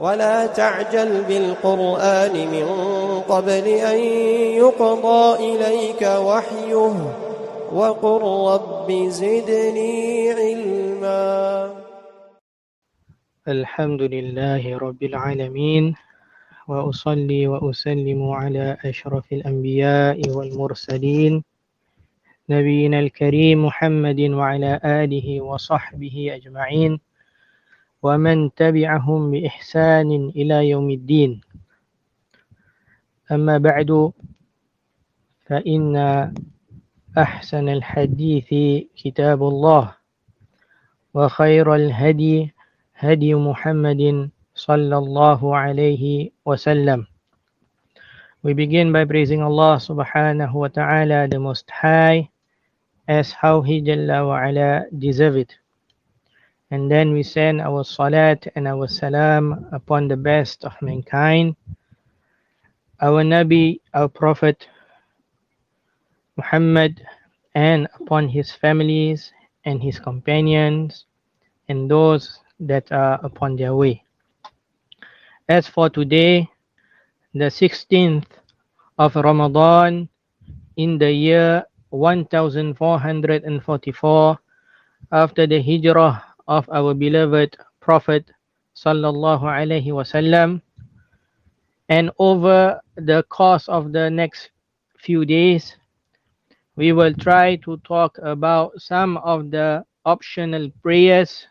ولا تعجل بالقرآن من قبل أن يقضى إليك وحيه وقل رب زدني علما. الحمد لله رب العالمين وأصلي وأسلم على أشرف الأنبياء والمرسلين نبينا الكريم محمد وعلى آله وصحبه أجمعين ومن تبعهم بإحسان إلى يوم الدين. أما بعد فإن أحسن الحديث كتاب الله وخير الهدي هدي محمد صلى الله عليه وسلم. We begin by praising Allah subhanahu wa ta'ala, the Most High, as how He Jalla wa Ala deserve it. And then we send our salat and our salam upon the best of mankind, our Nabi, our Prophet Muhammad, and upon his families and his companions and those that are upon their way. As for today, the 16th of Ramadan in the year 1444 after the hijrah of our beloved Prophet sallallahu alaihi wasallam, and over the course of the next few days we will try to talk about some of the optional prayers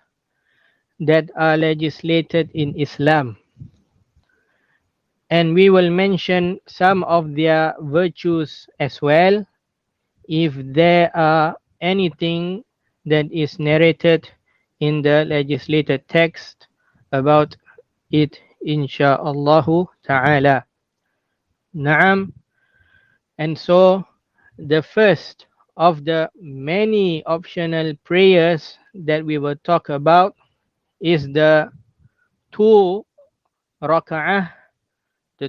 that are legislated in Islam, and we will mention some of their virtues as well, if there are anything that is narrated in the legislated text about it, insha'Allah ta'ala. Naam. And so the first of the many optional prayers that we will talk about is the two raka'ah, the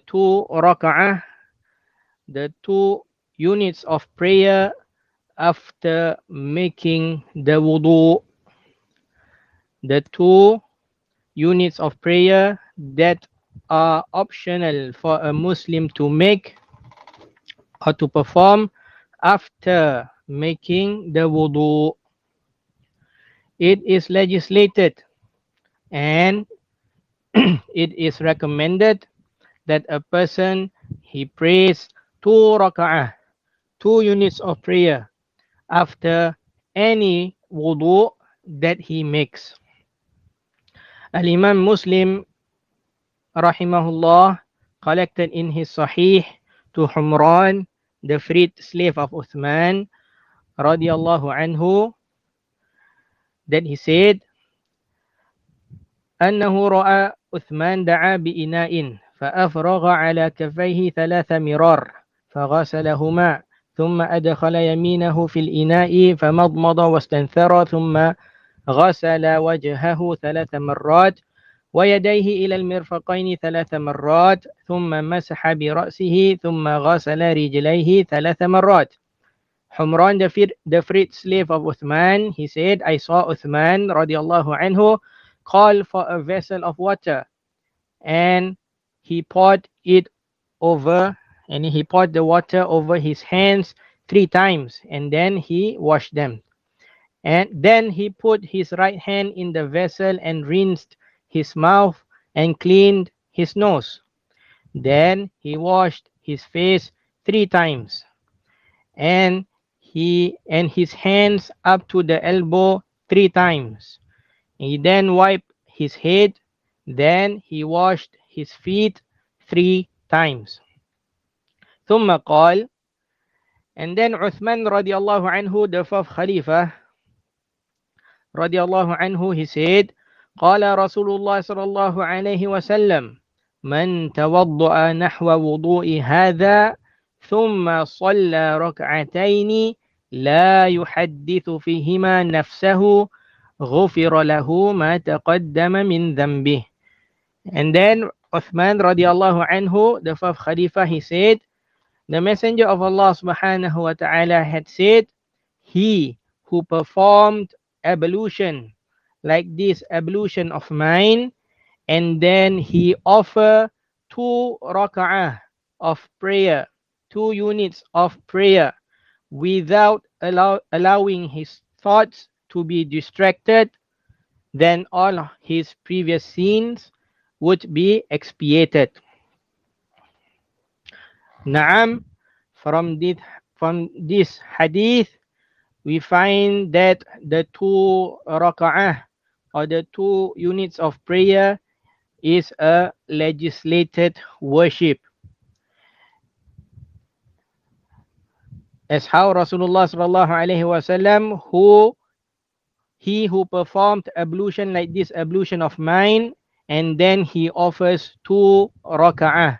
two units of prayer after making the wudu. The two units of prayer that are optional for a Muslim to make or to perform after making the wudu. It is legislated and it is recommended that a person he prays two raka'ah, two units of prayer after any wudu that he makes. Al-Imam Muslim rahimahullah collected in his Sahih to Humran, the freed slave of Uthman radiyallahu anhu, that he said أنه رأى عثمان دعا بإناء فأفرغ على كفيه 3 مرار فغسلهما ثم أدخل يمينه في الإناء فمضمض واستنثر ثم غسل وجهه 3 مرات ويديه إلى المرفقين 3 مرات ثم مسح برأسه ثم غسل رجليه 3 مرات. Humran, the freed slave of Uthman, he said, I saw Uthman radiallahu anhu call for a vessel of water, and he poured the water over his hands 3 times, and then he washed them. And then he put his right hand in the vessel and rinsed his mouth and cleaned his nose. Then he washed his face 3 times, and his hands up to the elbow 3 times. He then wiped his head. Then he washed his feet 3 times. ثم قال, and then Uthman radiallahu anhu, the 4th Khalifa radiallahu anhu, he said, قال رسول الله صلى الله عليه وسلم من توضأ نحو وضوء هذا ثم صلى ركعتين لا يحدث فيهما نفسه غفر له ما تقدم من ذنبه. And then Uthman radiallahu anhu, the 4th Khalifa, he said, the Messenger of Allah subhanahu wa ta'ala had said, he who performed ablution like this ablution of mine and then he offer 2 raka'ah of prayer, 2 units of prayer, without allowing his thoughts to be distracted, then all his previous sins would be expiated. Naam, from this hadith, we find that the 2 raka'ah or the 2 units of prayer is a legislated worship. As how Rasulullah sallallahu alaihi wasallam, he who performed ablution like this ablution of mine, and then he offers 2 raka'ah,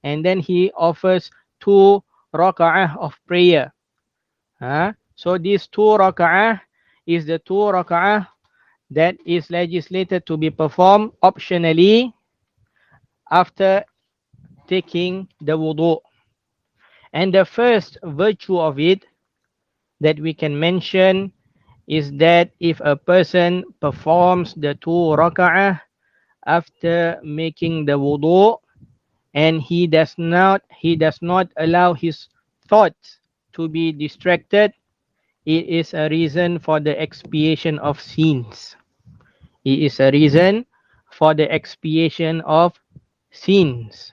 and then he offers 2 raka'ah of prayer. So these 2 raka'ah is the 2 raka'ah that is legislated to be performed optionally after taking the wudu. And the first virtue of it that we can mention is that if a person performs the 2 raka'ah after making the wudu, and he does not allow his thoughts to be distracted, it is a reason for the expiation of sins. It is a reason for the expiation of sins.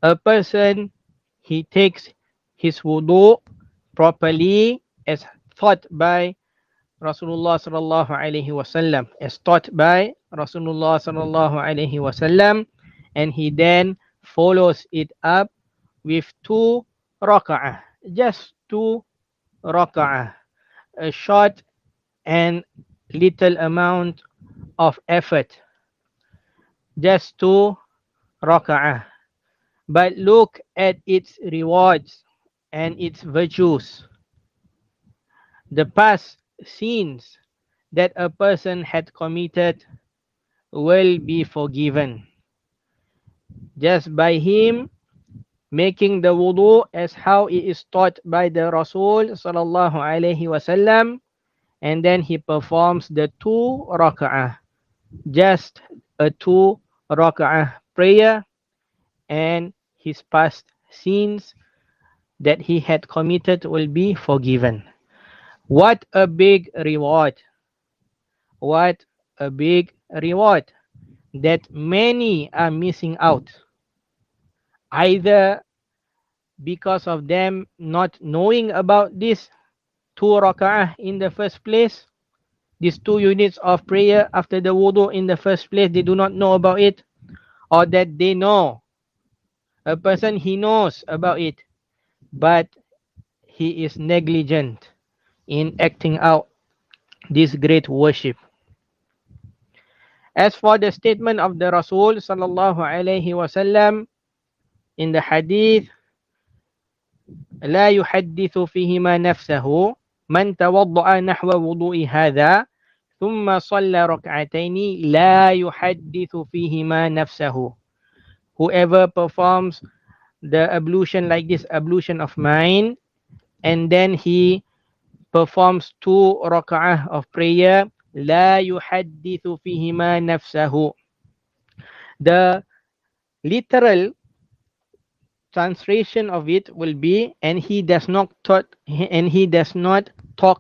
A person, he takes his wudu properly as taught by Rasulullah sallallahu alaihi wasallam, and he then follows it up with 2 raka'ah, just 2 raka'ah, a short and little amount of effort, just 2 raka'ah. But look at its rewards and its virtues. The past sins that a person had committed will be forgiven just by him making the wudu as how it is taught by the Rasul sallallahu alaihi wasallam, and then he performs the 2 raka'ah, just a 2 raka'ah prayer, and his past sins that he had committed will be forgiven. What a big reward! What a big reward that many are missing out, either because of them not knowing about this 2 raka'ah in the first place, these 2 units of prayer after the wudu in the first place, they do not know about it, or that they know. A person, he knows about it, but he is negligent in acting out this great worship. As for the statement of the Rasul sallallahu alaihi wasallam in the hadith, لا يحدث فيهما نفسه من توضأ نحو وضوء هذا ثم صلى ركعتين لا يحدث فيهما نفسه. Whoever performs the ablution like this ablution of mine, and then he performs 2 raka'ah of prayer, لا يحدث فيهما نفسه. The literal translation of it will be, and he does not talk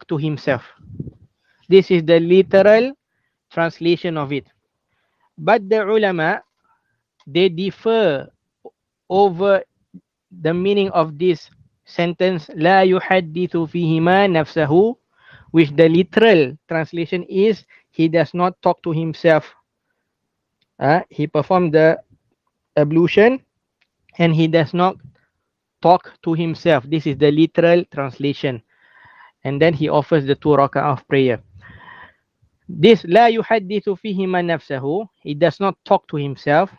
to himself. This is the literal translation of it. But the ulama, they differ over the meaning of this sentence, لا يحدث فيهما نفسه, which the literal translation is, he does not talk to himself. He performed the ablution and he does not talk to himself. This is the literal translation. And then he offers the 2 raka'ah of prayer. This لا يحدث فيهما نفسه, he does not talk to himself,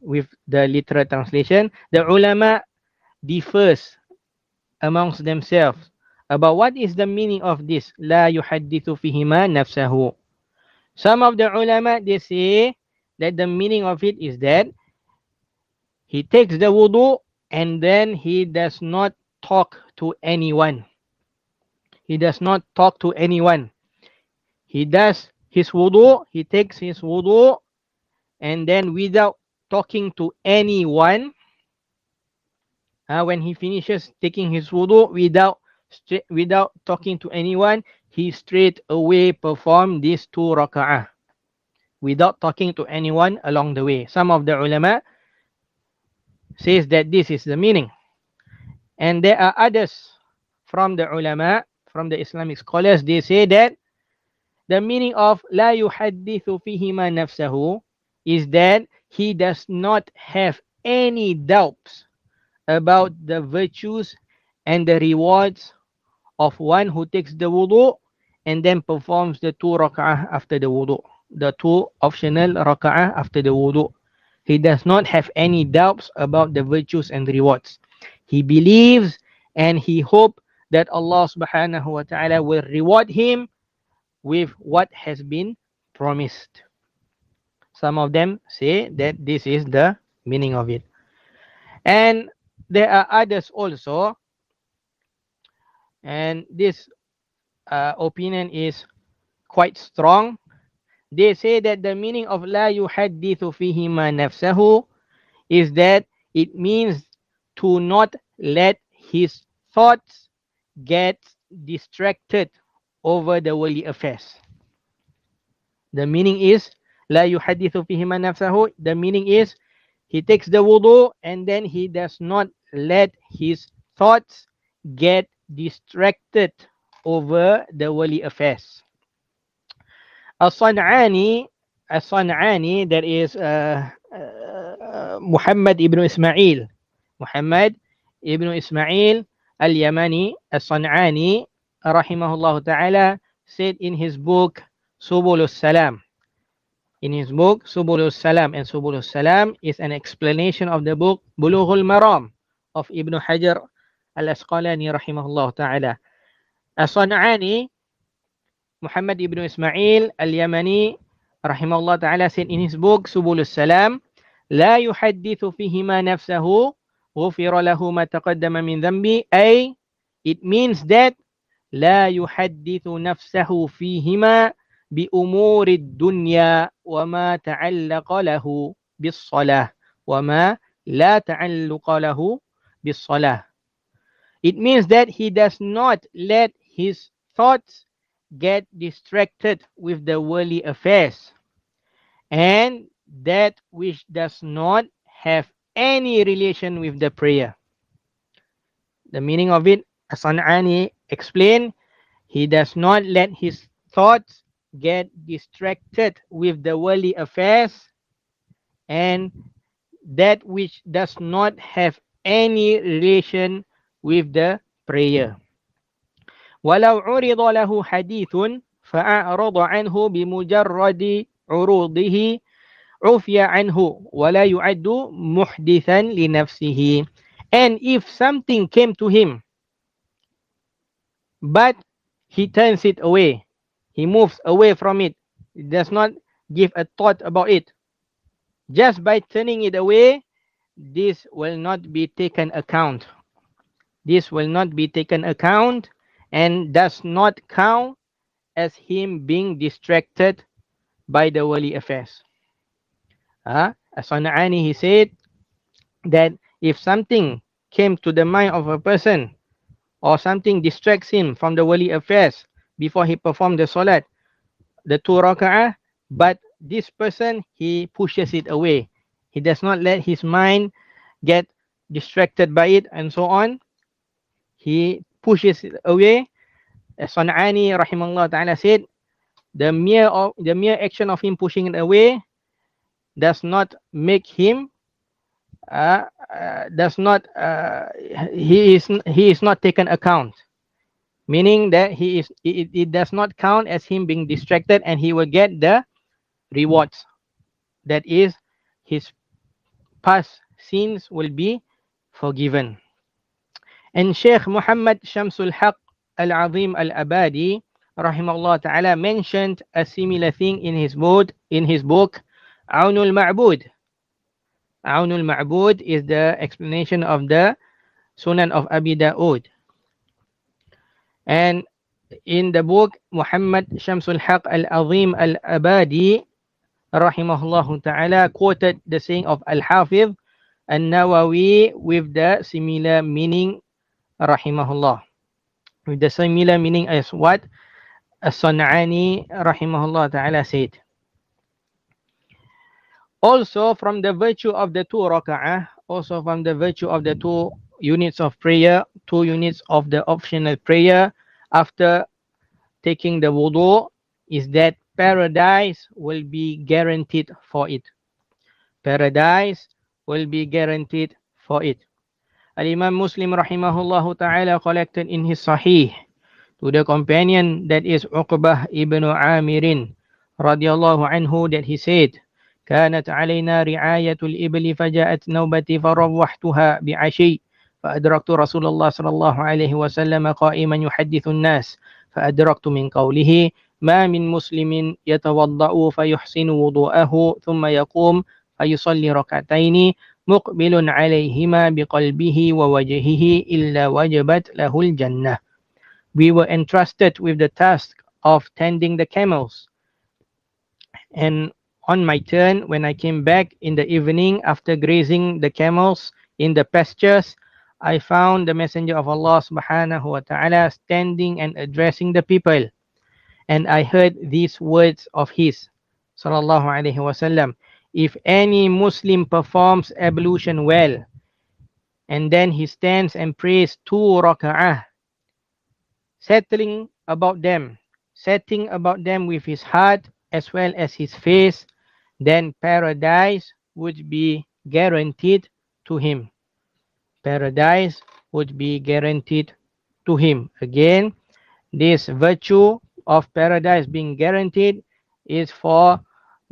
with the literal translation. The ulama differs amongst themselves about what is the meaning of this لا يحدث فيهما نفسه. Some of the ulama, they say that the meaning of it is that he takes the wudu and then he does not talk to anyone. He does not talk to anyone. He does his wudu, he takes his wudu, and then without talking to anyone, when he finishes taking his wudu, without talking to anyone, he straight away perform these 2 raka'ah without talking to anyone along the way. Some of the ulama says that this is the meaning, and there are others from the ulama, from the Islamic scholars, they say that the meaning of la yuhaddithu fihima nafsahu is that he does not have any doubts about the virtues and the rewards of one who takes the wudu and then performs the 2 raka'ah after the wudu, the 2 optional raka'ah after the wudu. He does not have any doubts about the virtues and rewards. He believes and he hopes that Allah subhanahu wa ta'ala will reward him with what has been promised. Some of them say that this is the meaning of it. And there are others also, and this opinion is quite strong. They say that the meaning of la yuhaddithu fihima nafsahu is that it means to not let his thoughts get distracted over the worldly affairs. The meaning is la yuhaddithu fihima nafsahu. The meaning is he takes the wudu and then he does not let his thoughts get distracted over the worldly affairs. As-San'ani, that is Muhammad ibn Ismail. Muhammad ibn Ismail al-Yamani, As-San'ani, rahimahullah ta'ala, said in his book Subulus Salam. In his book Subulus Salam, and Subulus Salam is an explanation of the book Bulughul Maram of Ibn Hajar al-Asqalani rahimahullah ta'ala. As-San'ani, Muhammad ibn Ismail al-Yamani rahimahullah ta'ala, said in his book Subulus Salam, لا يحدث فيهما نفسه غفر له ما تقدم من ذنبه. أي, it means that لا يحدث نفسه فيهما بأمور الدنيا وما تعلق له بالصلاة وما لا تعلق له بالصلاة. It means that he does not let his thoughts get distracted with the worldly affairs and that which does not have any relation with the prayer. The meaning of it, As-San'ani explained, he does not let his thoughts get distracted with the worldly affairs and that which does not have any relation with the prayer. وَلَوْ عُرِضَ لَهُ حَدِيثٌ فَأَعْرَضَ عَنْهُ بِمُجَرَّدِ عُرُوضِهِ عُفِيَ عَنْهُ وَلَا يُعَدُّ مُحْدِثًا لِنَفْسِهِ. And if something came to him, but he turns it away, he moves away from it, he does not give a thought about it, just by turning it away, this will not be taken account. This will not be taken account and does not count as him being distracted by the worldly affairs. As-San'ani, he said that if something came to the mind of a person or something distracts him from the worldly affairs before he performed the salat, the 2 raka'ah, but this person, he pushes it away. He does not let his mind get distracted by it and so on. He pushes it away. As-San'ani rahimahullah ta'ala said, the mere action of him pushing it away does not make him he is not taken account, meaning that it does not count as him being distracted and he will get the rewards, that is his past sins will be forgiven. And Sheikh Muhammad Shamsul Haq Al-Azim Al-Abadi rahimahullah ta'ala mentioned a similar thing in his book Awnul Ma'bud. Awnul Ma'bud is the explanation of the Sunan of Abi Dawood. And in the book, Muhammad Shamsul Haq Al-Azim Al-Abadi rahimahullah ta'ala quoted the saying of Al-Hafiz An-Nawawi with the similar meaning rahimahullah. With the similar meaning as what As-San'ani rahimahullah ta'ala said. Also from the virtue of the 2 raka'ah, also from the virtue of the 2 units of prayer, 2 units of the optional prayer after taking the wudu, is that paradise will be guaranteed for it. Paradise will be guaranteed for it. Al-Imam Muslim rahimahullah ta'ala collected in his Sahih to the companion that is Uqbah ibn Amirin radiyallahu anhu that he said, كانت علينا رعاية الإبل فجاءت نوبتي فروحتها بعشي فأدركت رسول الله صلى الله عليه وسلم قائما يحدث الناس فأدركت من قوله ما من مسلم يتوضأ فيحسن وضوءه ثم يقوم فيصلي ركعتين مقبل عليهما بقلبه ووجهه إلا وجبت له الجنة. We were entrusted with the task of tending the camels, and on my turn, when I came back in the evening after grazing the camels in the pastures, I found the Messenger of Allah subhanahu wa ta'ala standing and addressing the people. And I heard these words of his, sallallahu alayhi wasallam, if any Muslim performs ablution well, and then he stands and prays 2 raka'ah, setting about them with his heart as well as his face, then paradise would be guaranteed to him. Paradise would be guaranteed to him. Again, this virtue of paradise being guaranteed is for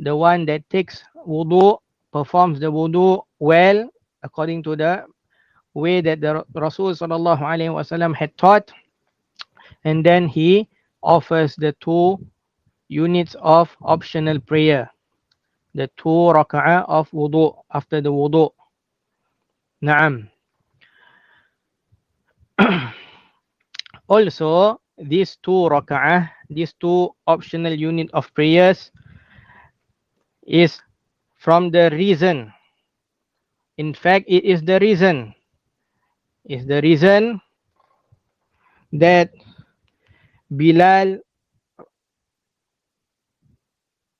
the one that takes wudu, performs the wudu well according to the way that the Rasul sallallahu alaihi wasallam had taught, and then he offers the 2 units of optional prayer, the 2 raka'ah of wudu after the wudu. Naam. Also, these 2 raka'ah, these 2 optional unit of prayers is from the reason. In fact, it is the reason. Is the reason that Bilal,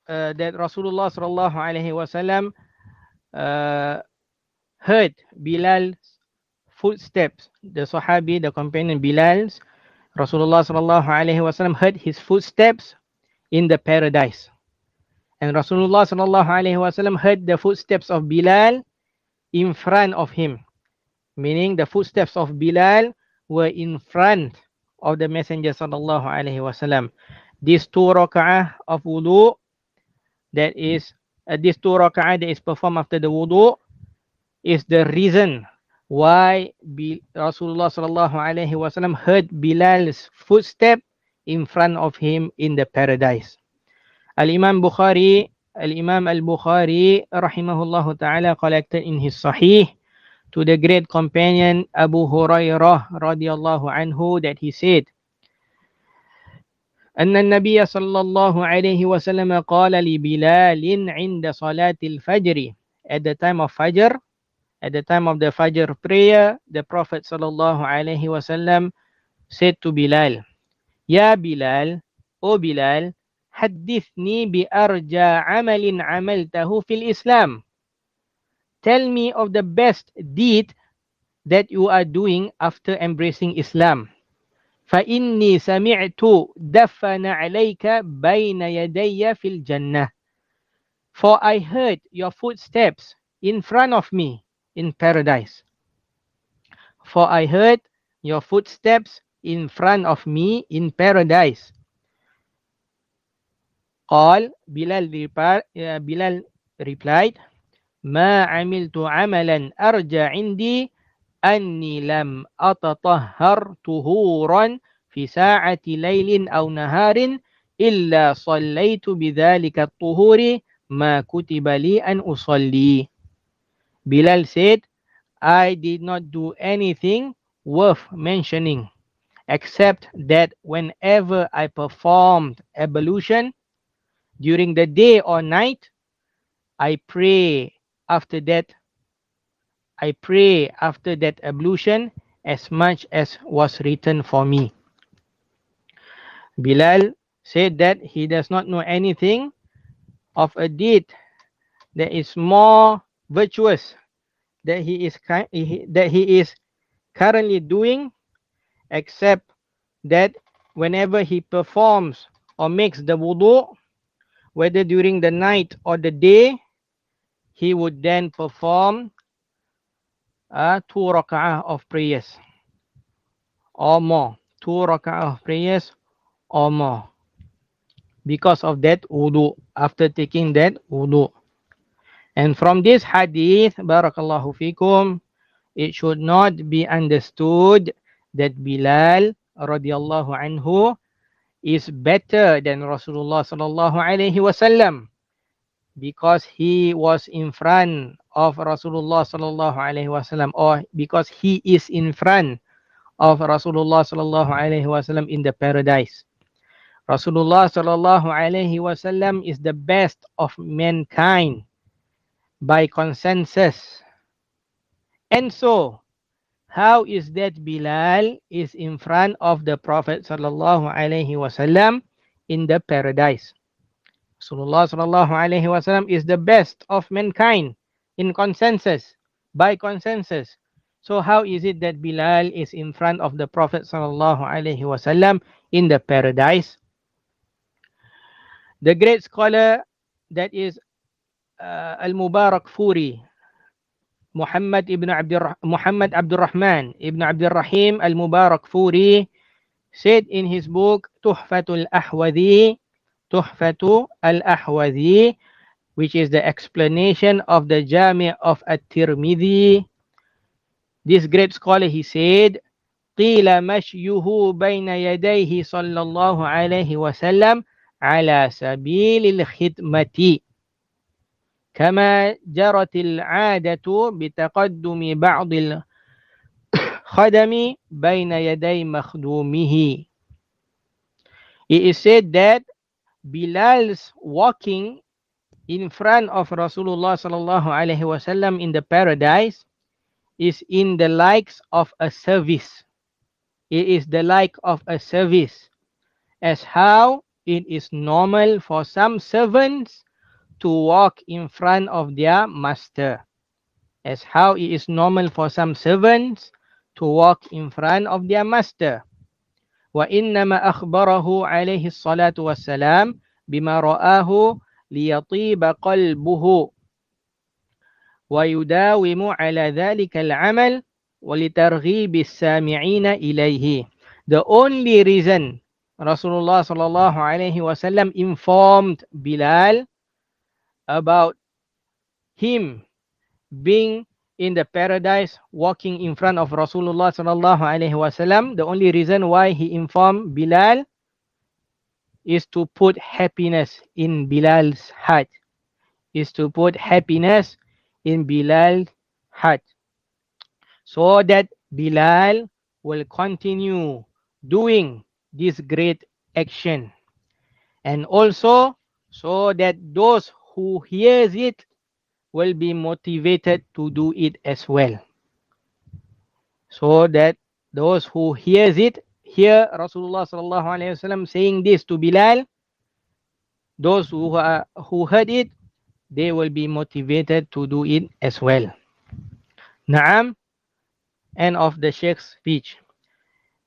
that Rasulullah sallallahu alaihi wasallam heard Bilal's footsteps. The Sahabi, the companion Bilal's, Rasulullah sallallahu alaihi wasallam heard his footsteps in the paradise, and Rasulullah sallallahu alaihi wasallam heard the footsteps of Bilal in front of him, meaning the footsteps of Bilal were in front of the Messenger sallallahu alaihi wasallam. These 2 raka'ah of wudu, that is this 2 raka'ah that is performed after the wudu, is the reason why Rasulullah sallallahu alaihi wasallam heard Bilal's footstep in front of him in the paradise. Al-Imam Bukhari, Al-Imam Al-Bukhari rahimahullah ta'ala collected in his Sahih to the great companion Abu Hurairah radiyallahu anhu that he said, أن النبي صلى الله عليه وسلم قال لبلال عند صلاة الفجر. At the time of Fajr, at the time of the Fajr prayer, the Prophet sallallahu alaihi wasallam said to Bilal, Ya Bilal, O Bilal, حدثني بأرجى عمل عملته في الإسلام. Tell me of the best deed that you are doing after embracing Islam. فإني سمعت دفن عليك بين يدي في الجنة. For I heard your footsteps in front of me in paradise. For I heard your footsteps in front of me in paradise. قال, Bilal replied, ما عملت عملا أرجى عندي أني لم أتطهر طهورا في ساعة ليل أو نهار إلا صليت بذلك الطهور ما كتب لي أن أصلي. Bilal said, I did not do anything worth mentioning except that whenever I performed ablution during the day or night, I pray after that ablution as much as was written for me. Bilal said that he does not know anything of a deed that is more virtuous that he is currently doing, except that whenever he performs or makes the wudu, whether during the night or the day, he would then perform 2 rak'ah of prayers or more. 2 rak'ah of prayers or more. Because of that wudu, after taking that wudu. And from this hadith, barakallahu fikum, it should not be understood that Bilal radhiyallahu anhu is better than Rasulullah sallallahu alaihi wasallam because he was in front of Rasulullah sallallahu alaihi wasallam, or because he is in front of Rasulullah sallallahu alaihi wasallam in the paradise. Rasulullah sallallahu alaihi wasallam is the best of mankind by consensus. And so, how is that Bilal is in front of the Prophet sallallahu alaihi wasallam in the paradise? Rasulullah sallallahu alaihi wasallam is the best of mankind in consensus, by consensus. So how is it that Bilal is in front of the Prophet sallallahu alaihi wasallam in the paradise? The great scholar that is Al-Mubarak Furi, Muhammad Abdul Rahman ibn Abdul Rahim Al-Mubarak Furi, said in his book Tuhfatul Ahwadhi, which is the explanation of the Jami' of At-Tirmidhi. This great scholar, he said, قِيلَ مَشْيُهُ بَيْنَ يَدَيْهِ صَلَّى اللَّهُ عَلَيْهِ وَسَلَّمَ عَلَى سَبِيلِ الْخِدْمَةِ كما جرت العادة بتقدم بعض الخدم بين يدي مخدومه. It is said that Bilal's walking in front of Rasulullah sallallahu alaihi wasallam in the paradise is in the likes of a service. It is the like of a service, as how it is normal for some servants to walk in front of their master, as how it is normal for some servants to walk in front of their master. وَإِنَّمَا أَخْبَرَهُ عَلَيْهِ الصَّلَاةُ وَالسَّلَامُ بِمَا رَآهُ لِيَطِيبَ قَلْبُهُ وَيُدَاوِمُ عَلَى ذَلِكَ الْعَمَلِ وَلِتَرْغِيبِ السَّامِعِينَ إِلَيْهِ. The only reason Rasulullah sallallahu alaihi wasallam informed Bilal about him being in the paradise walking in front of Rasulullah sallallahu alaihi wasallam, the only reason why he informed Bilal is to put happiness in Bilal's heart. So that Bilal will continue doing this great action, and also so that those who hears it will be motivated to do it as well. So that those who hears it, hear Rasulullah sallallahu alaihi wasallam saying this to Bilal, those who heard it, they will be motivated to do it as well. Naam. End of the Sheikh's speech.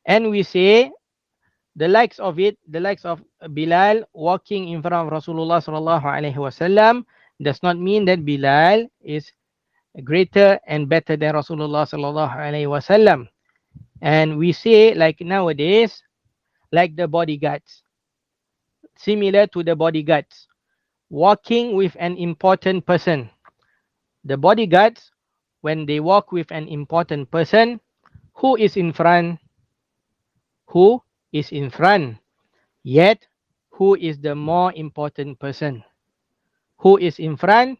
And we say the likes of Bilal walking in front of Rasulullah sallallahu alaihi wasallam does not mean that Bilal is greater and better than Rasulullah sallallahu alaihi wasallam. And we say, like nowadays, like the bodyguards, similar to the bodyguards walking with an important person. The bodyguards, when they walk with an important person, who is in front? Who is in front? Yet, who is the more important person? Who is in front?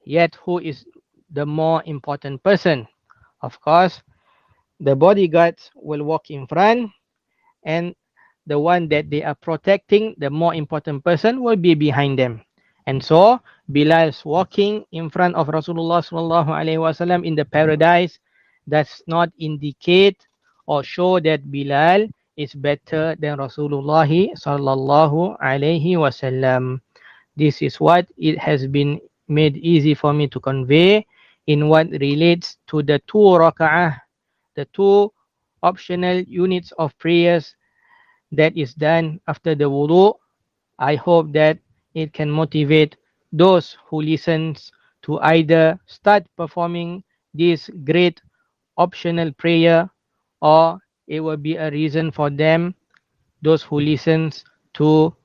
Yet, who is the more important person? Of course, the bodyguards will walk in front, and the one that they are protecting, the more important person, will be behind them. And so Bilal's walking in front of Rasulullah sallallahu alaihi wasallam in the paradise does not indicate or show that Bilal is better than Rasulullah sallallahu alaihi wasallam. This is what it has been made easy for me to convey in what relates to the 2 raka'ah, the 2 optional units of prayers that is done after the wudu. I hope that it can motivate those who listens to either start performing this great optional prayer, or it will be a reason for them, those who listens, to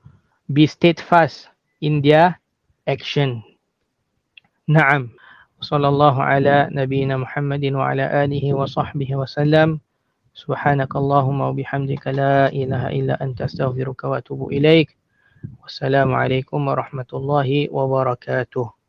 be steadfast in their action. Naam. Sallallahu ala nabiyyina Muhammadin wa ala alihi wa sahbihi wa sallam. Subhanakallahumma wa bihamdika la ilaha illa anta astaghfiruka wa atubu ilaik. Wassalamualaikum warahmatullahi wabarakatuh.